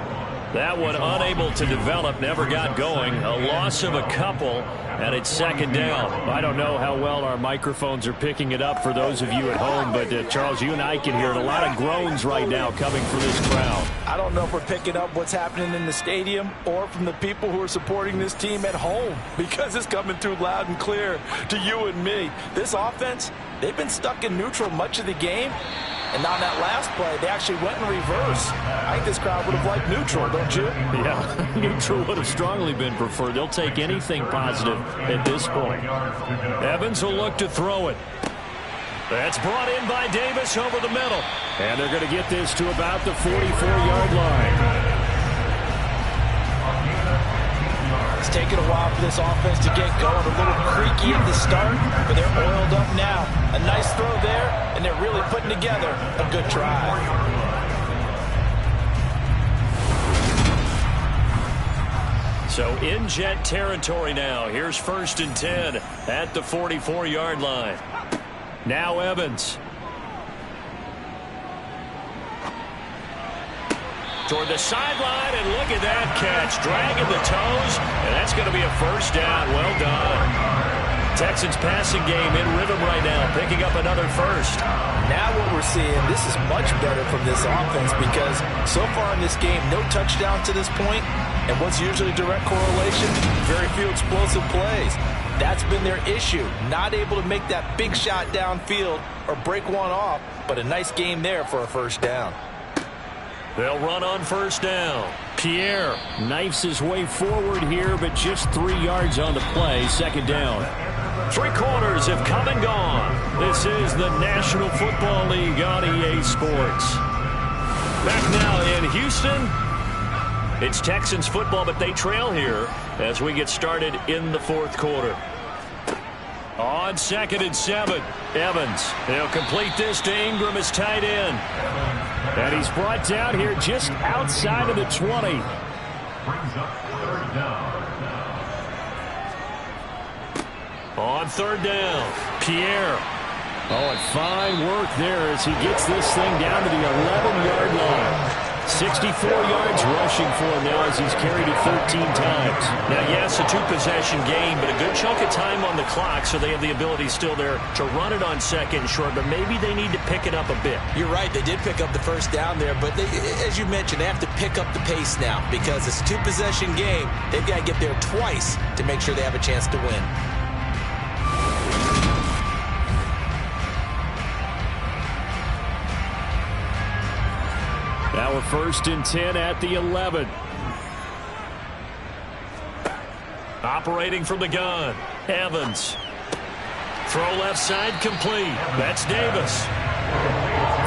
That one unable to develop, never got going. A loss of a couple, and it's second down. I don't know how well our microphones are picking it up for those of you at home, but Charles, you and I can hear it. A lot of groans right now coming from this crowd. I don't know if we're picking up what's happening in the stadium or from the people who are supporting this team at home, because it's coming through loud and clear to you and me. This offense, they've been stuck in neutral much of the game. And on that last play, they actually went in reverse. I think this crowd would have liked neutral, don't you? Yeah, neutral would have strongly been preferred. They'll take anything positive at this point. Evans will look to throw it. That's brought in by Davis over the middle. And they're going to get this to about the 44-yard line. It's taken a while for this offense to get going. A little creaky at the start, but they're oiled up now. A nice throw there, and they're really putting together a good drive. So in Jet territory now. Here's 1st and 10 at the 44-yard line. Now Evans. Toward the sideline, and look at that catch. Dragging the toes, and that's going to be a first down. Well done. Texans passing game in rhythm right now, picking up another first. Now what we're seeing, this is much better from this offense because so far in this game, no touchdown to this point, and what's usually direct correlation, very few explosive plays. That's been their issue, not able to make that big shot downfield or break one off, but a nice game there for a first down. They'll run on first down. Pierre knifes his way forward here, but just 3 yards on the play. Second down. 3 quarters have come and gone. This is the National Football League on EA Sports. Back now in Houston. It's Texans football, but they trail here as we get started in the 4th quarter. On 2nd and 7, Evans. He'll complete this to Ingram as tight end. And he's brought down here just outside of the 20. brings up third down. On third down, Pierre. Oh, and fine work there as he gets this thing down to the 11-yard line. 64 yards rushing for him now as he's carried it 13 times. Now, yes, a two-possession game, but a good chunk of time on the clock, so they have the ability still there to run it on second and short, but maybe they need to pick it up a bit. You're right. They did pick up the first down there, but as you mentioned, they have to pick up the pace now because it's a two-possession game. They've got to get there twice to make sure they have a chance to win. Now we're 1st and 10 at the 11. Operating from the gun, Evans. Throw left side complete. That's Davis.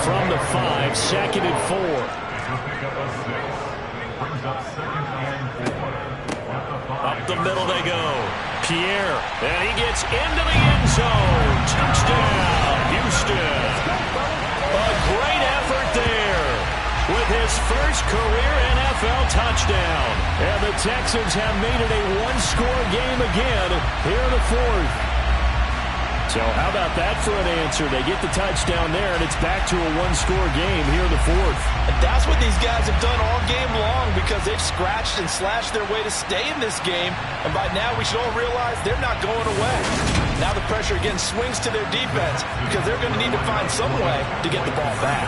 From the 5, 2nd and 4. Up the middle they go. Pierre, and he gets into the end zone. Touchdown, Houston. A great effort there with his first career NFL touchdown. And the Texans have made it a one-score game again here in the 4th. So how about that for an answer? They get the touchdown there, and it's back to a one-score game here in the 4th. And that's what these guys have done all game long because they've scratched and slashed their way to stay in this game. And by now, we should all realize they're not going away. Now the pressure again swings to their defense because they're going to need to find some way to get the ball back.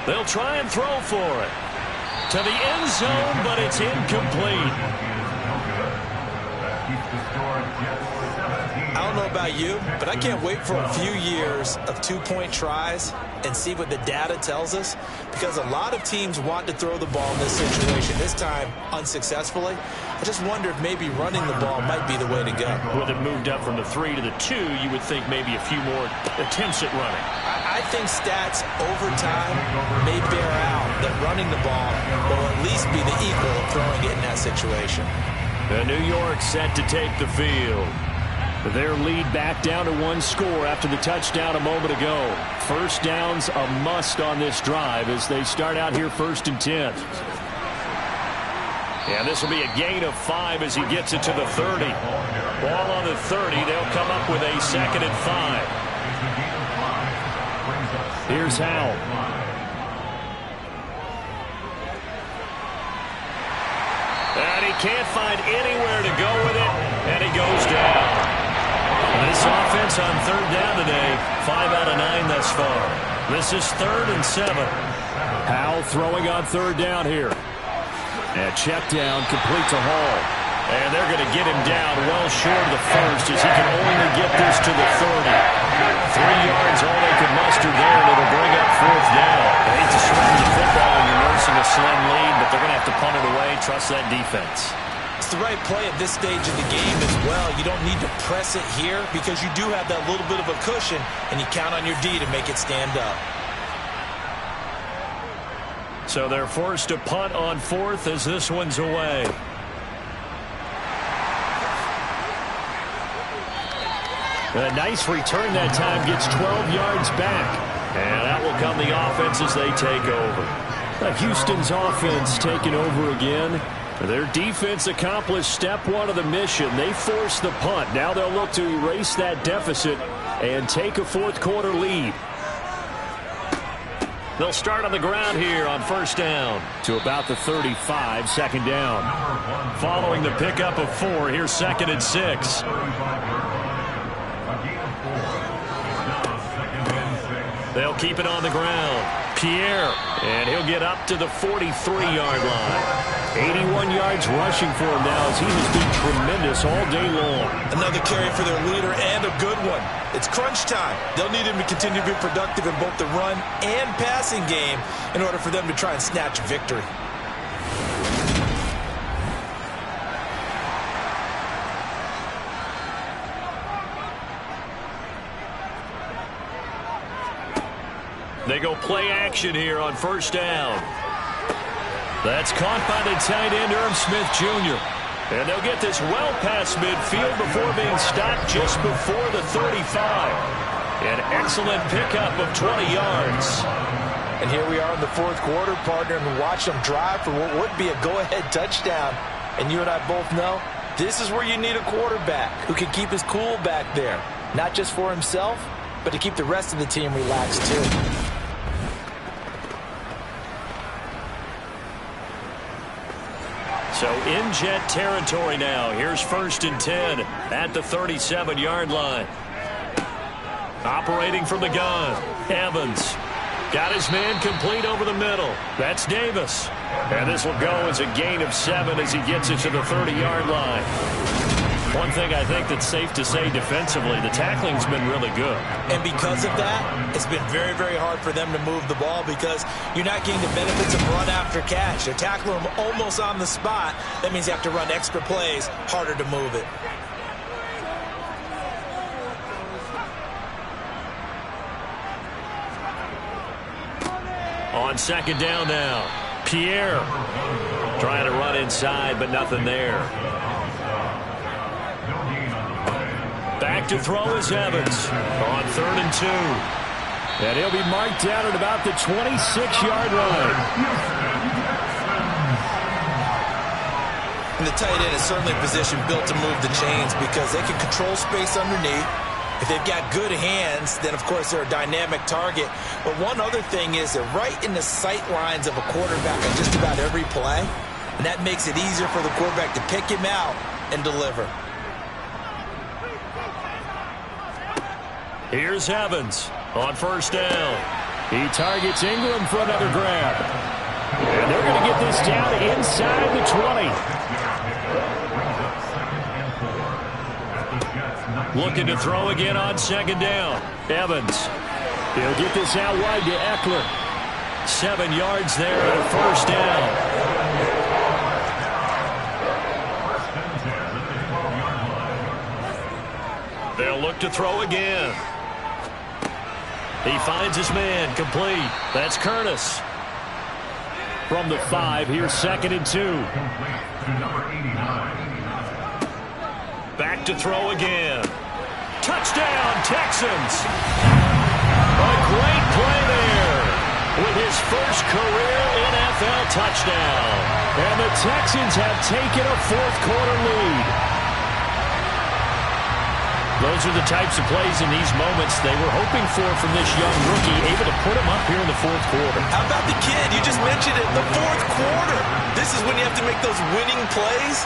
They'll try and throw for it. To the end zone, but it's incomplete. I don't know about you, but I can't wait for a few years of two-point tries and see what the data tells us because a lot of teams want to throw the ball in this situation, this time unsuccessfully. I just wonder if maybe running the ball might be the way to go. With it moved up from the 3 to the 2, you would think maybe a few more attempts at running. I think stats over time may bear out that running the ball will at least be the equal of throwing it in that situation. The New York set to take the field. Their lead back down to one score after the touchdown a moment ago. First down's a must on this drive as they start out here 1st and 10. And this will be a gain of 5 as he gets it to the 30. Ball on the 30. They'll come up with a 2nd and 5. Here's Howell. And he can't find anywhere to go with it, and he goes down. This offense on 3rd down today, 5 out of 9 thus far. This is 3rd and 7. Howell throwing on 3rd down here. And check down complete to Hall. And they're going to get him down well short of the first as he can only get this to the 30. 3 yards all they can muster there, and it'll bring up 4th down. I hate to surrender the football when you're nursing a slim lead, but they're going to have to punt it away. Trust that defense. It's the right play at this stage of the game as well. You don't need to press it here because you do have that little bit of a cushion, and you count on your D to make it stand up. So they're forced to punt on 4th as this one's away. A nice return that time, gets 12 yards back. And that will come the offense as they take over. Houston's offense taking over again. Their defense accomplished step 1 of the mission. They forced the punt. Now they'll look to erase that deficit and take a 4th quarter lead. They'll start on the ground here on 1st down. To about the 35, 2nd down. Following the pickup of 4, here's 2nd and 6. They'll keep it on the ground. Pierre, and he'll get up to the 43-yard line. 81 yards rushing for him now as he has been tremendous all day long. Another carry for their leader and a good one. It's crunch time. They'll need him to continue to be productive in both the run and passing game in order for them to try and snatch victory. They go play action here on 1st down. That's caught by the tight end, Irv Smith Jr. And they'll get this well past midfield before being stopped just before the 35. An excellent pickup of 20 yards. And here we are in the fourth quarter, partner, and watch them drive for what would be a go-ahead touchdown. And you and I both know this is where you need a quarterback who can keep his cool back there, not just for himself, but to keep the rest of the team relaxed too. So in Jet territory now. Here's 1st and 10 at the 37-yard line. Operating from the gun, Evans. Got his man complete over the middle. That's Davis. And this will go as a gain of 7 as he gets it to the 30-yard line. One thing I think that's safe to say defensively, the tackling's been really good. And because of that, it's been very, very hard for them to move the ball because you're not getting the benefits of run after catch. They're tackling them almost on the spot. That means you have to run extra plays, harder to move it. On 2nd down now, Pierre trying to run inside, but nothing there. Back to throw is Evans on 3rd and 2. And he'll be marked down at about the 26-yard line. And the tight end is certainly a position built to move the chains because they can control space underneath. If they've got good hands, then, of course, they're a dynamic target. But one other thing is they're right in the sight lines of a quarterback on just about every play. And that makes it easier for the quarterback to pick him out and deliver. Here's Evans on 1st down. He targets Ingram for another grab. And they're going to get this down inside the 20. Looking to throw again on 2nd down. Evans. He'll get this out wide to Eckler. 7 yards there at a 1st down. They'll look to throw again. He finds his man complete. That's Curtis. From the 5, here's 2nd and 2. Back to throw again. Touchdown, Texans. A great play there with his first career NFL touchdown. And the Texans have taken a fourth quarter lead. Those are the types of plays in these moments they were hoping for from this young rookie, able to put him up here in the fourth quarter. How about the kid? You just mentioned it, the fourth quarter. This is when you have to make those winning plays.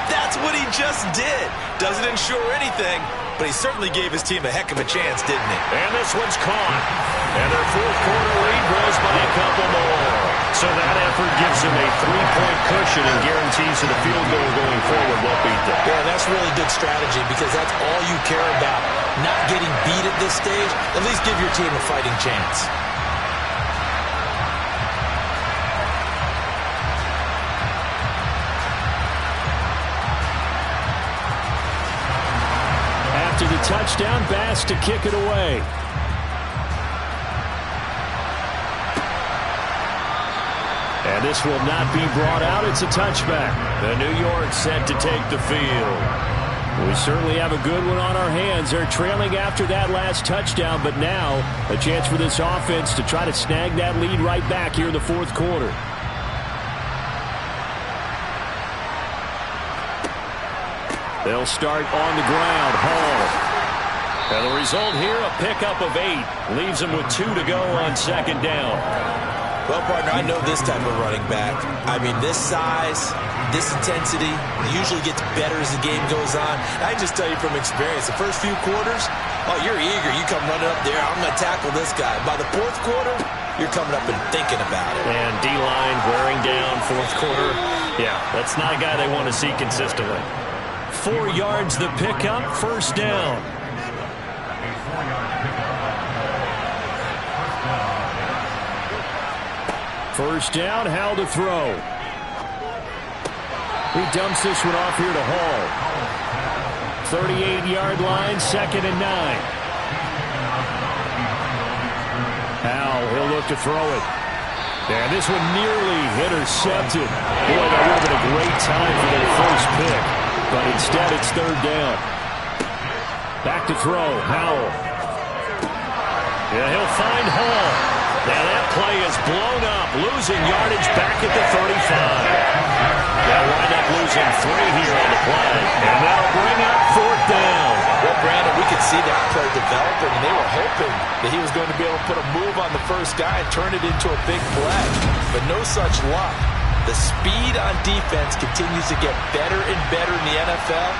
That's what he just did. Doesn't ensure anything, but he certainly gave his team a heck of a chance, didn't he? And this one's caught. And their fourth quarter lead grows by a couple more. So that effort gives them a 3-point cushion and guarantees that a field goal going forward won't beat them. Yeah, that's really good strategy because that's all you care about. Not getting beat at this stage, at least give your team a fighting chance. After the touchdown, Bass to kick it away. And this will not be brought out. It's a touchback. The New York set to take the field. We certainly have a good one on our hands. They're trailing after that last touchdown, but now a chance for this offense to try to snag that lead right back here in the fourth quarter. They'll start on the ground. Hall. And the result here, a pickup of 8. Leaves them with 2 to go on 2nd down. Well, partner, I know this type of running back. I mean, this size, this intensity usually gets better as the game goes on. I can just tell you from experience, the first few quarters, oh, you're eager. You come running up there, I'm going to tackle this guy. By the fourth quarter, you're coming up and thinking about it. And D-line wearing down fourth quarter. Yeah, that's not a guy they want to see consistently. 4 yards the pickup, 1st down. First down, Howell to throw. He dumps this one off here to Hall. 38-yard line, 2nd and 9. Howell, he'll look to throw it. And this one nearly intercepted. Boy, that would have been a great time for their first pick. But instead, it's 3rd down. Back to throw, Howell. Yeah, he'll find Hall. Now that play is blown up, losing yardage back at the 35. They'll wind up losing 3 here on the play, and that'll bring up 4th down. Well, Brandon, we could see that play developing, and they were hoping that he was going to be able to put a move on the first guy and turn it into a big play. But no such luck. The speed on defense continues to get better and better in the NFL.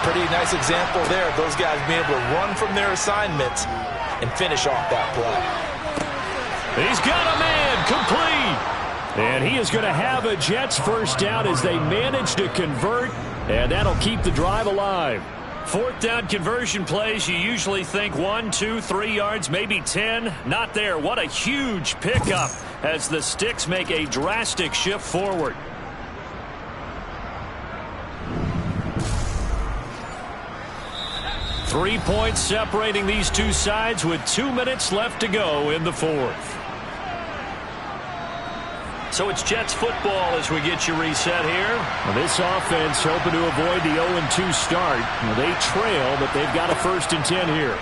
Pretty nice example there of those guys being able to run from their assignments and finish off that play. He's got a man, complete. And he is going to have a Jets first down as they manage to convert, and that'll keep the drive alive. 4th down conversion plays, you usually think 1, 2, 3 yards, maybe 10. Not there. What a huge pickup as the Sticks make a drastic shift forward. Three points separating these two sides with 2 minutes left to go in the 4th. So it's Jets football as we get you reset here. Well, this offense hoping to avoid the 0-2 start. Well, they trail, but they've got a 1st and 10 here.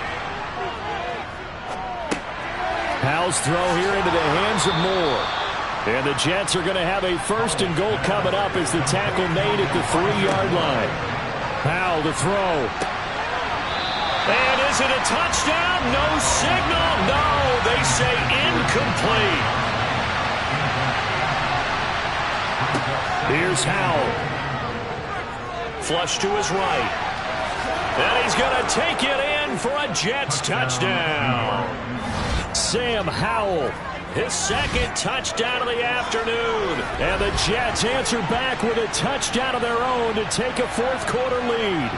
Howell's throw here into the hands of Moore. And the Jets are going to have a 1st and goal coming up as the tackle made at the 3-yard line. Howell to throw. And is it a touchdown? No signal. No, they say incomplete. Here's Howell. Flush to his right. And he's going to take it in for a Jets touchdown. Sam Howell, his 2nd touchdown of the afternoon. And the Jets answer back with a touchdown of their own to take a 4th quarter lead.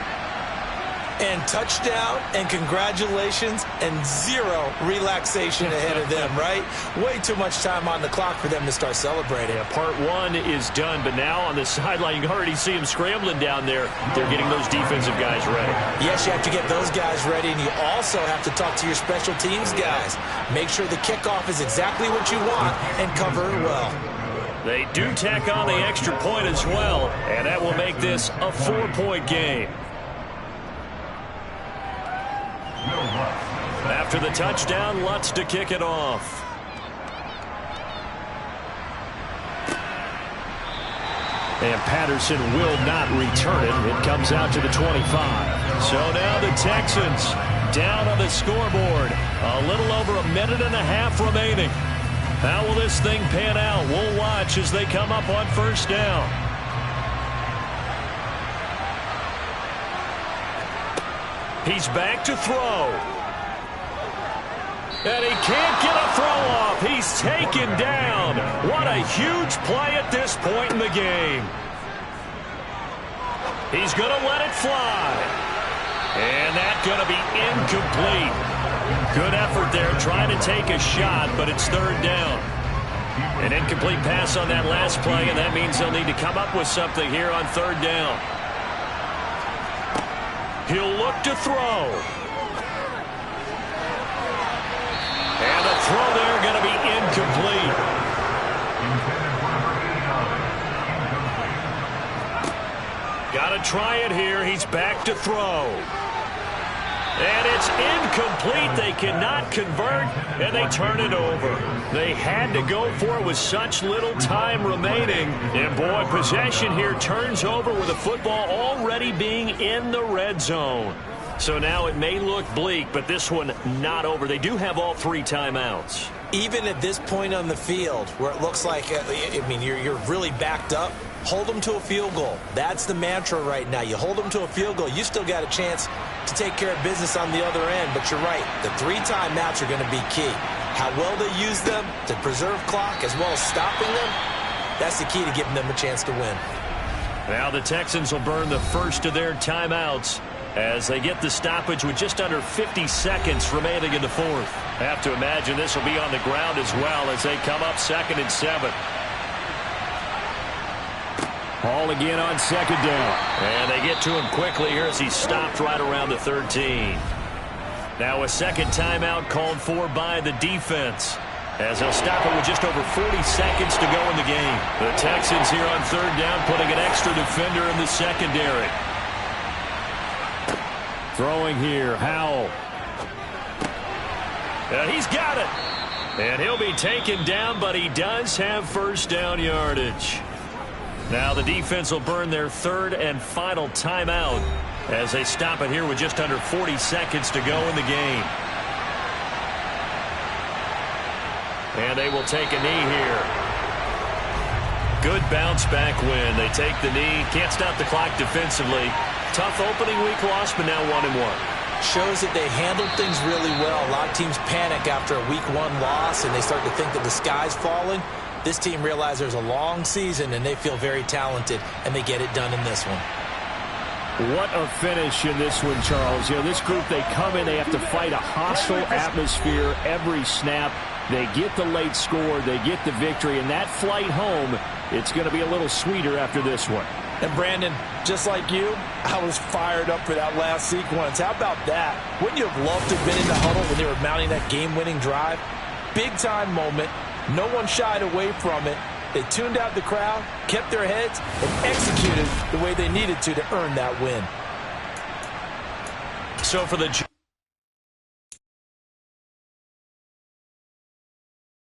And touchdown and congratulations and 0 relaxation ahead of them, right? Way too much time on the clock for them to start celebrating. Yeah, part 1 is done, but now on the sideline, you can already see them scrambling down there. They're getting those defensive guys ready. Yes, you have to get those guys ready, and you also have to talk to your special teams guys. Make sure the kickoff is exactly what you want and cover it well. They do tack on the extra point as well, and that will make this a 4-point game. After the touchdown, Lutz to kick it off. And Patterson will not return it. It comes out to the 25. So now the Texans down on the scoreboard. A little over a minute and a half remaining. How will this thing pan out? We'll watch as they come up on 1st down. He's back to throw. And he can't get a throw off. He's taken down. What a huge play at this point in the game. He's going to let it fly. And that's going to be incomplete. Good effort there trying to take a shot, but it's 3rd down. An incomplete pass on that last play, and that means they'll need to come up with something here on 3rd down. He'll look to throw. And the throw there going to be incomplete. Got to try it here. He's back to throw. And it's incomplete. They cannot convert, and they turn it over. They had to go for it with such little time remaining. And, boy, possession here turns over with the football already being in the red zone. So now it may look bleak, but this one not over. They do have all 3 timeouts. Even at this point on the field, where it looks like, you're really backed up, hold them to a field goal. That's the mantra right now. You hold them to a field goal, you still got a chance to take care of business on the other end. But you're right, the 3 timeouts are going to be key. How well they use them to preserve clock as well as stopping them, that's the key to giving them a chance to win. Now the Texans will burn the first of their timeouts as they get the stoppage with just under 50 seconds remaining in the 4th. Have to imagine this will be on the ground as well as they come up 2nd and 7. Ball again on 2nd down. And they get to him quickly here as he stopped right around the 13. Now a 2nd timeout called for by the defense, as they'll stop it with just over 40 seconds to go in the game. The Texans here on 3rd down putting an extra defender in the secondary. Throwing here, Howell. And he's got it. And he'll be taken down, but he does have first down yardage. Now the defense will burn their third and final timeout as they stop it here with just under 40 seconds to go in the game. And they will take a knee here. Good bounce back win. They take the knee. Can't stop the clock defensively. Tough opening week loss, but now 1-1. Shows that they handled things really well. A lot of teams panic after a week 1 loss, and they start to think that the sky's falling. This team realized there's a long season, and they feel very talented, and they get it done in this one. What a finish in this one, Charles. You know, this group, they come in, they have to fight a hostile atmosphere every snap. They get the late score, they get the victory, and that flight home, it's going to be a little sweeter after this one. And Brandon, just like you, I was fired up for that last sequence. How about that? Wouldn't you have loved to have been in the huddle when they were mounting that game-winning drive? Big-time moment. No one shied away from it. They tuned out the crowd, kept their heads, and executed the way they needed to earn that win. So for the